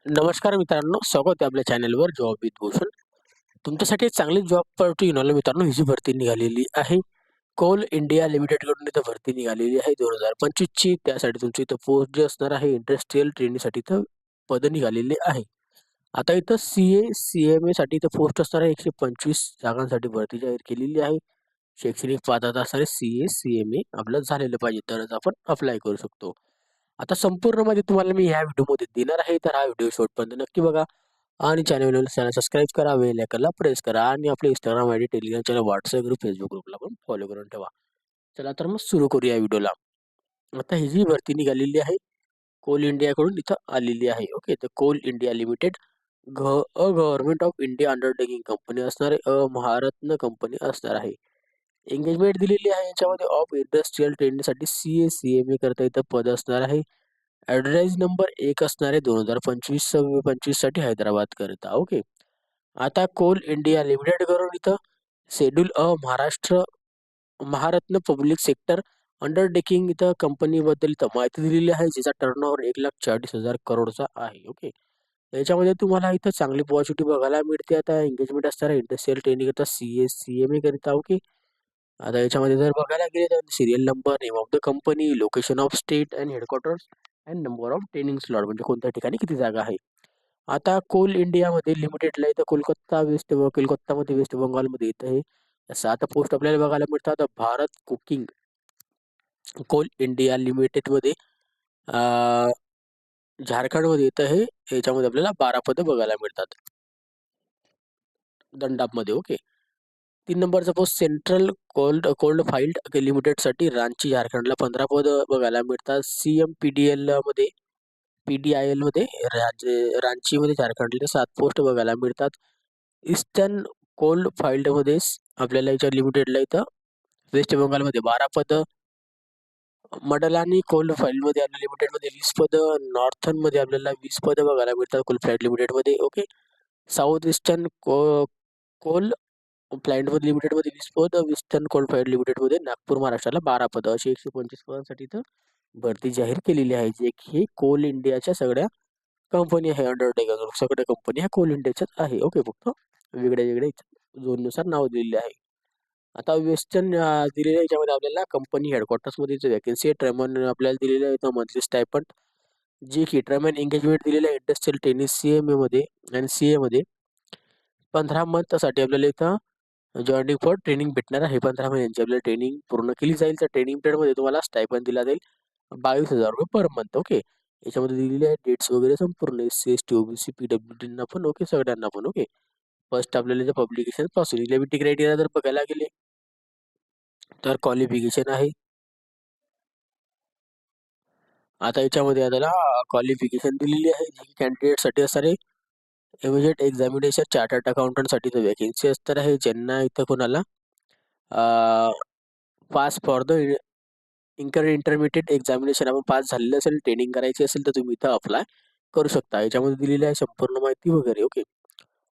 नमस्कार मित्रांनो, स्वागत आहे आपल्या चॅनलवर जॉब विथ भूषण. तुमच्यासाठी एक चांगली जॉब ऑपॉर्च्युनिटी घेऊन आलो मित्रांनो. ही जी भरती निघालेली आहे, कोल इंडिया लिमिटेडकडून इथं भरती निघालेली आहे 2025 ची. त्यासाठी तुमची इथं पोस्ट जी असणार आहे इंडस्ट्रियल ट्रेनिंगसाठी इथं पदं निघालेली आहे. आता इथं CA साठी इथं पोस्ट असणार आहे 125 जागांसाठी भरती जाहीर केलेली आहे. शैक्षणिक पात्रता असणारे CA आपलं झालेलं पाहिजे तरच आपण अप्लाय करू शकतो. आता संपूर्ण माहिती तुम्हाला मी ह्या व्हिडिओमध्ये देणार आहे, तर हा व्हिडिओ शेवटपर्यंत नक्की बघा आणि चॅनल सबस्क्राईब करा, बेल आयकॉनला प्रेस करा आणि आपले Instagram ID, Telegram channel, WhatsApp group, Facebook ग्रुपला पण फॉलो करून ठेवा. चला तर मग सुरू करूया व्हिडिओला. आता ही जी भरती निघालेली आहे, कोल इंडियाकडून इथं आलेली आहे. ओके, तर coal India limited government of India undertaking company असणार आहे, महारत्न कंपनी असणार आहे. एंगेजमेंट दिलेली आहे याच्यामध्ये ऑफ इंडस्ट्रियल ट्रेनिंगसाठी CA करता इथं पद असणार आहे. ॲड्रेस नंबर 1 असणार आहे 2025 साठी हैदराबाद करता. ओके. आता कोल इंडिया लिमिटेड करून इथं शेड्यूल महाराष्ट्र महारत्न पब्लिक सेक्टर अंडरटेकिंग इथं कंपनीबद्दल इथं माहिती दिलेली आहे, जिचा टर्नओव्हर 1,40,000 करोडचा आहे. ओके. याच्यामध्ये तुम्हाला इथं चांगली पॉझिटिव्ह बघायला मिळते. आता एंगेजमेंट असणार आहे इंडस्ट्रियल ट्रेनिंग करता CMA करिता. ओके. आता याच्यामध्ये जर बघायला गेले तर serial number, name of the company, location of state and headquarters and number of training slot म्हणजे कोणत्या ठिकाणी किती जागा आहे. आता कोल इंडियामध्ये लिमिटेडला इथं कोलकातामध्ये वेस्ट बंगालमध्ये इथं हे 7 पोस्ट आपल्याला बघायला मिळतात. भारत कुकिंग कोल इंडिया लिमिटेडमध्ये झारखंडमध्ये इथं हे याच्यामध्ये आपल्याला 12 पदं बघायला मिळतात दंडामध्ये. ओके. 3 नंबरचा पोस्ट सेंट्रल कोल्ड फाईल्ड लिमिटेडसाठी रांची झारखंडला 15 पदं बघायला मिळतात. PDIL मध्ये रांचीमध्ये झारखंडला 7 पोस्ट बघायला मिळतात. ईस्टर्न कोल्ड फाईल्डमध्ये आपल्याला याच्या लिमिटेडला इथं वेस्ट बंगालमध्ये 12 पदं, मडलानी कोल्ड फाईल्डमध्ये आपल्या लिमिटेडमध्ये 20 पदं, नॉर्थर्नमध्ये आपल्याला 20 पदं बघायला मिळतात कोल फाईल्ड लिमिटेडमध्ये. ओके. साऊथ ईस्टर्न कोल फ्लाइंडमध्ये लिमिटेडमध्ये 20 पदं, वेस्टर्न कोलफाईड लिमिटेडमध्ये नागपूर महाराष्ट्राला 12 पदं अशी 125 पदांसाठी इथं भरती जाहीर केलेली आहे. जे की हे कोल इंडियाच्या सगळ्या कंपनी आहे, अंडरटेकर सगळ्या कंपनी ह्या कोल इंडियाच्याच आहे. ओके. फक्त वेगळ्या वेगळ्या झोननुसार नाव दिलेले आहे. आता वेस्टर्न दिलेल्या याच्यामध्ये आपल्याला कंपनी हेडक्वार्टर्समध्ये वॅकन्सी आहे. ट्रेमन आपल्याला दिलेलं आहे इथं मंथली स्टायपंड, जे की ट्रेमन एंगेजमेंट दिलेलं आहे इंडस्ट्रियल ट्रेनिंग CMA आणि CA 15 मंथसाठी आपल्याला इथं जॉइनिंग फॉर ट्रेनिंग भेटणार आहे. 15 महिन्यांची आपल्याला ट्रेनिंग पूर्ण केली जाईल. त्या ट्रेनिंग पिरियडमध्ये तुम्हाला स्टायपंड दिला जाईल ₹22,000 पर मंथ. ओके. याच्यामध्ये दिलेले आहे डेट्स वगैरे संपूर्ण SC, ST, OBC, PWDंना पण ओके, सगळ्यांना पण. ओके. फर्स्ट आपल्याला पब्लिकेशन पासून इलिजिबिलिटी क्रायटेरिया जर बघायला गेले तर क्वालिफिकेशन आहे. आता याच्यामध्ये आपल्याला क्वालिफिकेशन दिलेली आहे, जी कॅन्डिडेटसाठी असणार आहे. इमिजिएट एक्झामिनेशन चार्टर्ड अकाउंटंटसाठी तर वॅकन्सी असणार आहे. ज्यांना इथं कोणाला pass for the intermediate examination आपण पास झालेलं असेल, ट्रेनिंग करायची असेल तर तुम्ही इथं अप्लाय करू शकता. याच्यामध्ये दिलेली आहे संपूर्ण माहिती वगैरे. ओके.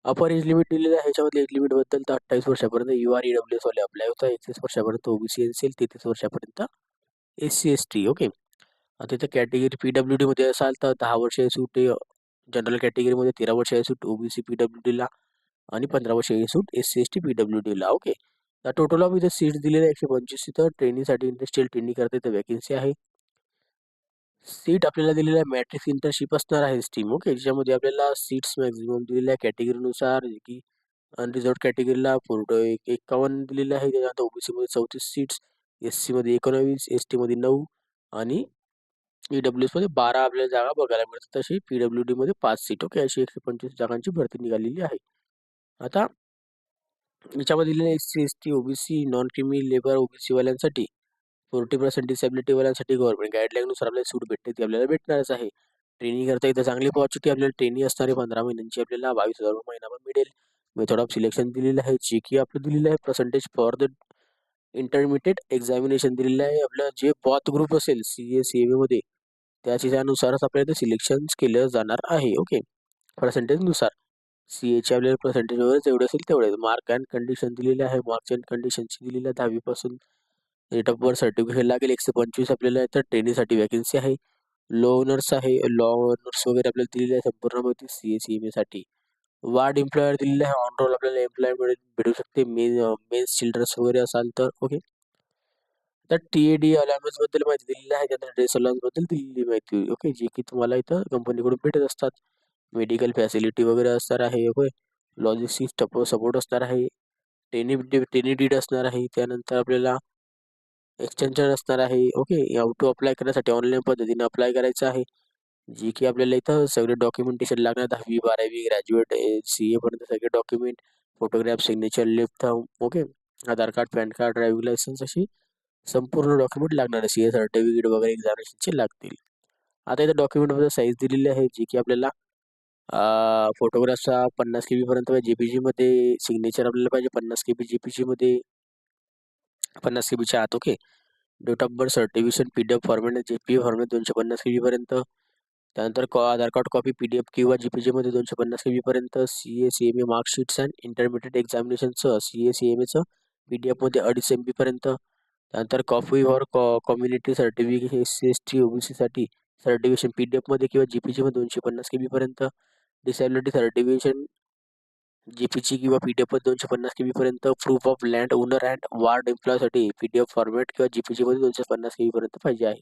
अपर एज लिमिट दिलेलं आहे. ह्याच्यामध्ये एज लिमिटबद्दल तर 28 वर्षापर्यंत UR EWS वाले अप्लाय होता. 31 वर्षापर्यंत OBC असेल, 33 वर्षापर्यंत SC ST. ओके. आता इथं कॅटेगरी PWD मध्ये असाल तर 10 वर्षाची सूट, जनरल कॅटेगरीमध्ये 13 वर्षाची सूट OBC PWDला आणि 15 वर्षाची सूट SC ST PWDला. ओके. तर टोटल ऑफ इथं सीट्स दिलेल्या 125 इथं ट्रेनिंगसाठी इंडस्ट्रियल ट्रेनिंग करता इथं वॅकन्सी आहे. सीट आपल्याला दिलेला आहे मॅट्रिक्स इंटर्नशिप असणार आहे स्टीम. ओके. ज्याच्यामध्ये आपल्याला सीट्स मॅक्झिमम दिलेल्या आहे कॅटेगरीनुसार, जे की अनरिझर्व्ड कॅटेगरीला 51 दिलेले आहे. त्याच्यानंतर OBC मध्ये 34 सीट्स, SC मध्ये 19, ST मध्ये 9 आणि EWS मध्ये 12 आपल्याला जागा बघायला मिळतात. तशी PWD मध्ये 5 सीट. ओके. अशी 125 जागांची भरती निघालेली आहे. आता याच्यामध्ये दिलेले SC ST OBC non creamy लेबर OBC वाल्यांसाठी 40% डिसेबिलिटी वाल्यांसाठी गव्हर्नमेंट गाईडलाईननुसार आपल्याला सूट भेटते, ती आपल्याला भेटणारच आहे. ट्रेनिंग करता इथं चांगली अपॉर्च्युनिटी आपल्याला ट्रेनिंग असणार आहे 15 महिन्यांची, आपल्याला 22,000 महिना पण मिळेल. मेथड ऑफ सिलेक्शन दिलेलं आहे, जे की आपलं दिलेलं आहे percentage for the intermediate examination दिलेलं आहे. आपलं जे पॉथ ग्रुप असेल CA मध्ये त्यानुसारच आपल्याला सिलेक्शन केलं जाणार आहे. ओके. पर्सेंटेजनुसार CAचे आपल्याला पर्सेंटेज वगैरे जेवढे असेल तेवढे. मार्क अँड कंडिशन दिलेले आहे. मार्क्स अँड कंडिशनची दिलेली आहे 10वी पासून. डेट ऑफ बर्थ सर्टिफिकेट लागेल. 125 आपल्याला इथं ट्रेनिंगसाठी वॅकन्सी आहे. लॉ ओनर्स आहे. लॉ ओनर्स वगैरे आपल्याला दिलेली आहे संपूर्ण माहिती CA साठी. वार्ड एम्प्लॉयर दिलेले आहे. ऑन रोल आपल्याला एम्प्लॉयमेंट भेटू शकते. मेन्स चिल्ड्रन्स वगैरे असाल तर ओके. तर TAD अलाउन्स बद्दल माहिती दिलेली आहे. त्यानंतर ड्रेस अलाउन्स बद्दल दिलेली माहिती ओके, जी की तुम्हाला इथं कंपनीकडून भेटत असतात. मेडिकल फॅसिलिटी वगैरे असणार आहे ओके. लॉजिस्टिक्स सपोर्ट असणार आहे. टेनी डीड असणार आहे. त्यानंतर आपल्याला एक्सटेन्शन असणार आहे ओके. टू अप्लाय करण्यासाठी ऑनलाईन पद्धतीने अप्लाय करायचं आहे. जी की आपल्याला इथं सगळे डॉक्युमेंटेशन लागणार 10वी 12वी ग्रॅज्युएट CA पर्यंत सगळे document, photograph, signature, left thumb okay. Aadhaar card, PAN card, driving licence अशी संपूर्ण डॉक्युमेंट लागणार आहे. CA सर्टिफिकेट वगैरे एक्झामिनेशनचे लागतील. आता इथं डॉक्युमेंटमध्ये साईज दिलेली आहे, जी की आपल्याला फोटोग्राफचा 50 KB पर्यंत JPG मध्ये, सिग्नेचर आपल्याला पाहिजे 50 KB JPG मध्ये, 50 KBच्या आत okay. Date of birth certification PDF format JPG format 250 KB पर्यंत. त्यानंतर आधार कार्ड कॉपी PDF किंवा JPG मध्ये 250 KB पर्यंत. CA-CMA मार्कशीट्स अँड इंटरमिडिएट एक्झामिनेशनचं CA-CMAचं PDF मध्ये 2.5 MB पर्यंत. त्यानंतर copy for community certificate SC/ST OBC साठी सर्टिफिकेशन PDF मध्ये किंवा JPG मध्ये 250 KB पर्यंत. डिसॅबिलिटी सर्टिफिकेशन JPG किंवा PDF मध्ये 250 KB पर्यंत. Proof of land owner and ward एम्प्लॉयसाठी PDF फॉर्मॅट किंवा JPG मध्ये 250 KB पर्यंत पाहिजे आहे.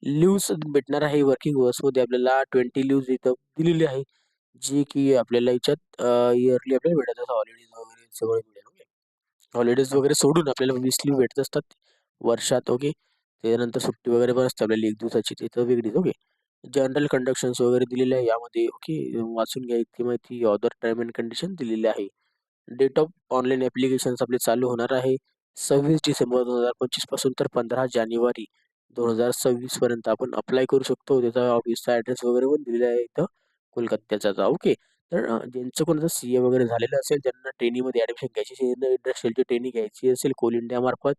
लिव्स भेटणार आहे वर्किंग मध्ये आपल्याला 20 लिव्स इथं दिलेली आहे, जी की आपल्याला याच्यात इयरली आपल्याला भेटत असतात. हॉलिडेज वगैरे सगळं मिळेल ओके. हॉलिडेज वगैरे सोडून आपल्याला 20 लिव्ह भेटत असतात वर्षात ओके. त्यानंतर सुट्टी वगैरे पण असते आपल्याला 1 दिवसाची, तिथं वेगळीच ओके. जनरल कंडक्शन्स वगैरे दिलेले आहे यामध्ये ओके. वाचून घ्या इतकी माहिती. अदर टर्म अँड कंडिशन दिलेली आहे. डेट ऑफ ऑनलाईन ॲप्लिकेशन्स आपले चालू होणार आहे 26 डिसेंबर 2025 पासून तर 15 जानेवारी 2026 पर्यंत आपण अप्लाय करू शकतो. त्याचा ऑफिसचा ॲड्रेस वगैरे पण दिलेला आहे इथं कोलकात्याचा ओके. तर ज्यांचं कोणाचं CA वगैरे झालेलं असेल, त्यांना ट्रेनिंगमध्ये ॲडमिशन घ्यायची असेल, इंडस्ट्रियलची ट्रेनिंग घ्यायची असेल, कोल इंडियामार्फत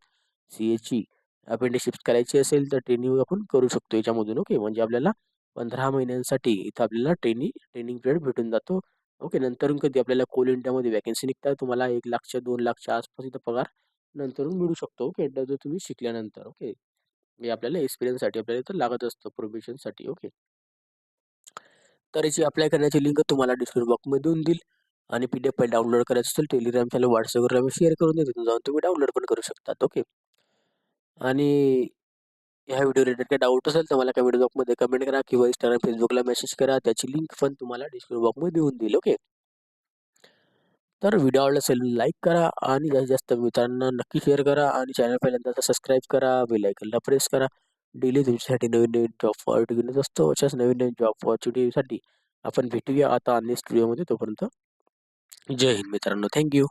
CAची अपेंटिसशिप करायची असेल, तर ट्रेनिंग आपण करू शकतो याच्यामधून ओके. म्हणजे आपल्याला 15 महिन्यांसाठी इथं आपल्याला ट्रेनिंग पिरियड भेटून जातो ओके. नंतर कधी आपल्याला कोल इंडियामध्ये वॅकन्सी निघतात, तुम्हाला 1 लाखच्या 2 लाखच्या आसपास इथं पगार नंतरून मिळू शकतो ओके. एकदा जर तुम्ही शिकल्यानंतर ओके. हे आपल्याला एक्सपिरियन्ससाठी आपल्याला इथं लागत असतं प्रोबेशनसाठी ओके. तर याची अप्लाय करण्याची लिंक तुम्हाला डिस्क्रिप्शन बॉक्समध्ये देऊन देईल. आणि PDF फाईल डाउनलोड करायचं असेल टेलिग्राम चॅनल व्हॉट्सअपवर आम्ही शेअर करून देतो, तिथून जाऊन तुम्ही डाउनलोड पण करू शकतात ओके. आणि ह्या व्हिडिओ रिलेटेड काही डाऊट असेल तर मला कमेंट बॉक्समध्ये कमेंट करा किंवा Instagram, Facebookला मेसेज करा. त्याची लिंक पण तुम्हाला डिस्क्रिप्शन बॉक्समध्ये देऊन देईल ओके. तर व्हिडिओ आवडला असेल लाईक करा आणि जास्तीत जास्त मित्रांना नक्की शेअर करा आणि चॅनल पहिल्यांदा सबस्क्राईब करा, बेल आयकॉनला प्रेस करा. डेली तुमच्यासाठी नवीन जॉब ऑपॉर्च्युनिटी घेऊन असतो. अशाच नवीन जॉब ऑपॉर्च्युनिटीसाठी आपण भेटूया आता नेक्स्ट व्हिडिओमध्ये. तोपर्यंत जय हिंद मित्रांनो. थँक्यू.